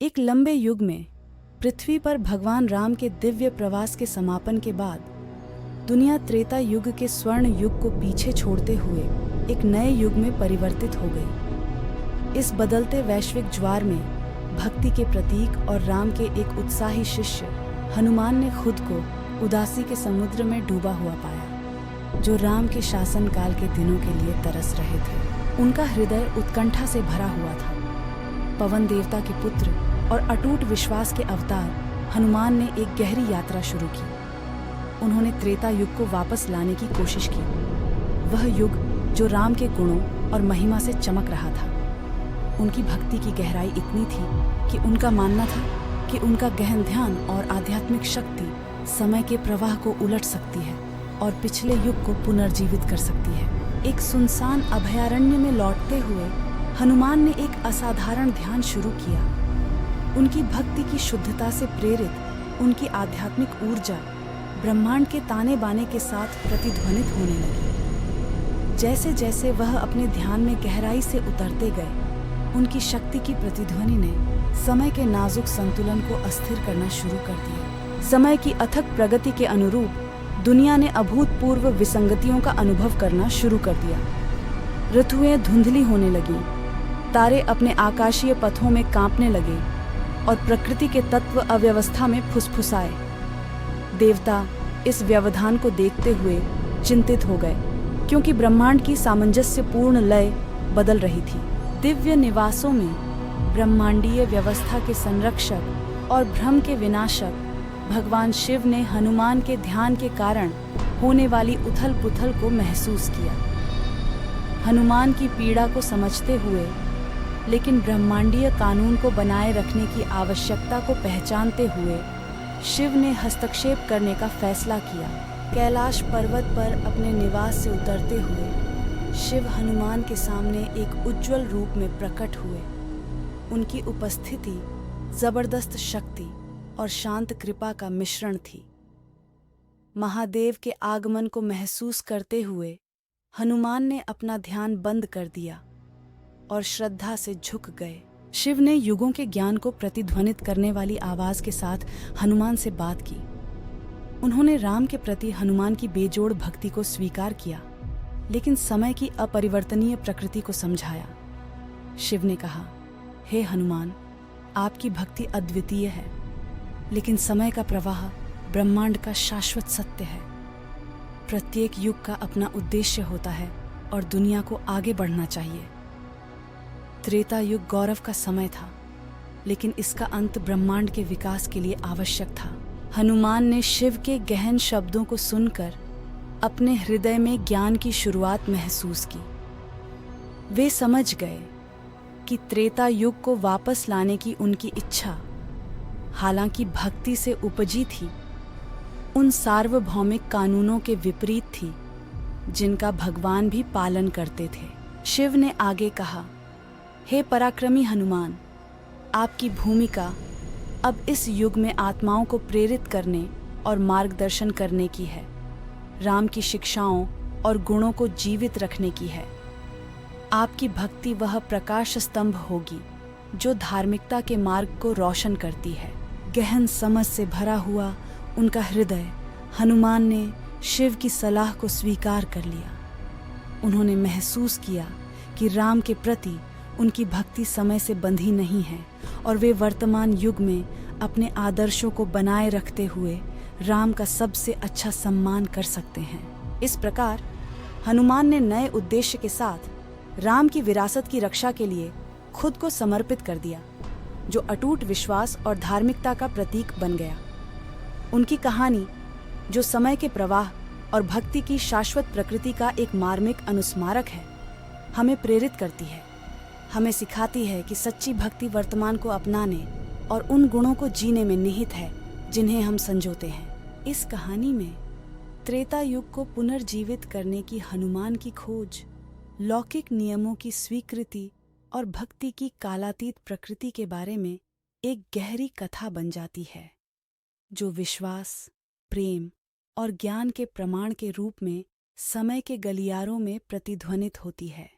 एक लंबे युग में पृथ्वी पर भगवान राम के दिव्य प्रवास के समापन के बाद दुनिया त्रेता युग के स्वर्ण युग को पीछे छोड़ते हुए एक नए युग में परिवर्तित हो गई। इस बदलते वैश्विक ज्वार में भक्ति के प्रतीक और राम के एक उत्साही शिष्य हनुमान ने खुद को उदासी के समुद्र में डूबा हुआ पाया, जो राम के शासनकाल के दिनों के लिए तरस रहे थे। उनका हृदय उत्कंठा से भरा हुआ था। पवन देवता के पुत्र और अटूट विश्वास के अवतार हनुमान ने एक गहरी यात्रा शुरू की। उन्होंने त्रेता युग को वापस लाने की कोशिश की, वह युग जो राम के गुणों और महिमा से चमक रहा था। उनकी भक्ति की गहराई इतनी थी कि उनका मानना था कि उनका गहन ध्यान और आध्यात्मिक शक्ति समय के प्रवाह को उलट सकती है और पिछले युग को पुनर्जीवित कर सकती है। एक सुनसान अभयारण्य में लौटते हुए हनुमान ने एक असाधारण ध्यान शुरू किया। उनकी भक्ति की शुद्धता से प्रेरित उनकी आध्यात्मिक ऊर्जा ब्रह्मांड के ताने बाने के साथ प्रतिध्वनित होने लगी। जैसे जैसे वह अपने ध्यान में गहराई से उतरते गए, उनकी शक्ति की प्रतिध्वनि ने समय के नाजुक संतुलन को अस्थिर करना शुरू कर दिया। समय की अथक प्रगति के अनुरूप दुनिया ने अभूतपूर्व विसंगतियों का अनुभव करना शुरू कर दिया। ऋतुएं धुंधली होने लगीं, तारे अपने आकाशीय पथों में कांपने लगे और प्रकृति के तत्व अव्यवस्था में फुसफुसाए। देवता इस व्यवधान को देखते हुए चिंतित हो गए, क्योंकि ब्रह्मांड की सामंजस्यपूर्ण लय बदल रही थी। दिव्य निवासों में ब्रह्मांडीय व्यवस्था के संरक्षक और भ्रम के विनाशक भगवान शिव ने हनुमान के ध्यान के कारण होने वाली उथल पुथल को महसूस किया। हनुमान की पीड़ा को समझते हुए, लेकिन ब्रह्मांडीय कानून को बनाए रखने की आवश्यकता को पहचानते हुए शिव ने हस्तक्षेप करने का फैसला किया। कैलाश पर्वत पर अपने निवास से उतरते हुए शिव हनुमान के सामने एक उज्जवल रूप में प्रकट हुए। उनकी उपस्थिति जबरदस्त शक्ति और शांत कृपा का मिश्रण थी। महादेव के आगमन को महसूस करते हुए हनुमान ने अपना ध्यान बंद कर दिया और श्रद्धा से झुक गए। शिव ने युगों के ज्ञान को प्रतिध्वनित करने वाली आवाज के साथ हनुमान से बात की। उन्होंने राम के प्रति हनुमान की बेजोड़ भक्ति को स्वीकार किया, लेकिन समय की अपरिवर्तनीय प्रकृति को समझाया। शिव ने कहा, हे हनुमान, आपकी भक्ति अद्वितीय है, लेकिन समय का प्रवाह ब्रह्मांड का शाश्वत सत्य है। प्रत्येक युग का अपना उद्देश्य होता है और दुनिया को आगे बढ़ना चाहिए। त्रेता युग गौरव का समय था, लेकिन इसका अंत ब्रह्मांड के विकास के लिए आवश्यक था। हनुमान ने शिव के गहन शब्दों को सुनकर अपने हृदय में ज्ञान की शुरुआत महसूस की। वे समझ गए कि त्रेता युग को वापस लाने की उनकी इच्छा, हालांकि भक्ति से उपजी थी, उन सार्वभौमिक कानूनों के विपरीत थी जिनका भगवान भी पालन करते थे। शिव ने आगे कहा, हे पराक्रमी हनुमान, आपकी भूमिका अब इस युग में आत्माओं को प्रेरित करने और मार्गदर्शन करने की है, राम की शिक्षाओं और गुणों को जीवित रखने की है। आपकी भक्ति वह प्रकाश स्तंभ होगी जो धार्मिकता के मार्ग को रोशन करती है। गहन समझ से भरा हुआ उनका हृदय हनुमान ने शिव की सलाह को स्वीकार कर लिया। उन्होंने महसूस किया कि राम के प्रति उनकी भक्ति समय से बंधी नहीं है और वे वर्तमान युग में अपने आदर्शों को बनाए रखते हुए राम का सबसे अच्छा सम्मान कर सकते हैं। इस प्रकार हनुमान ने नए उद्देश्य के साथ राम की विरासत की रक्षा के लिए खुद को समर्पित कर दिया, जो अटूट विश्वास और धार्मिकता का प्रतीक बन गया। उनकी कहानी, जो समय के प्रवाह और भक्ति की शाश्वत प्रकृति का एक मार्मिक अनुस्मारक है, हमें प्रेरित करती है। हमें सिखाती है कि सच्ची भक्ति वर्तमान को अपनाने और उन गुणों को जीने में निहित है जिन्हें हम संजोते हैं। इस कहानी में त्रेता युग को पुनर्जीवित करने की हनुमान की खोज, लौकिक नियमों की स्वीकृति और भक्ति की कालातीत प्रकृति के बारे में एक गहरी कथा बन जाती है, जो विश्वास, प्रेम और ज्ञान के प्रमाण के रूप में समय के गलियारों में प्रतिध्वनित होती है।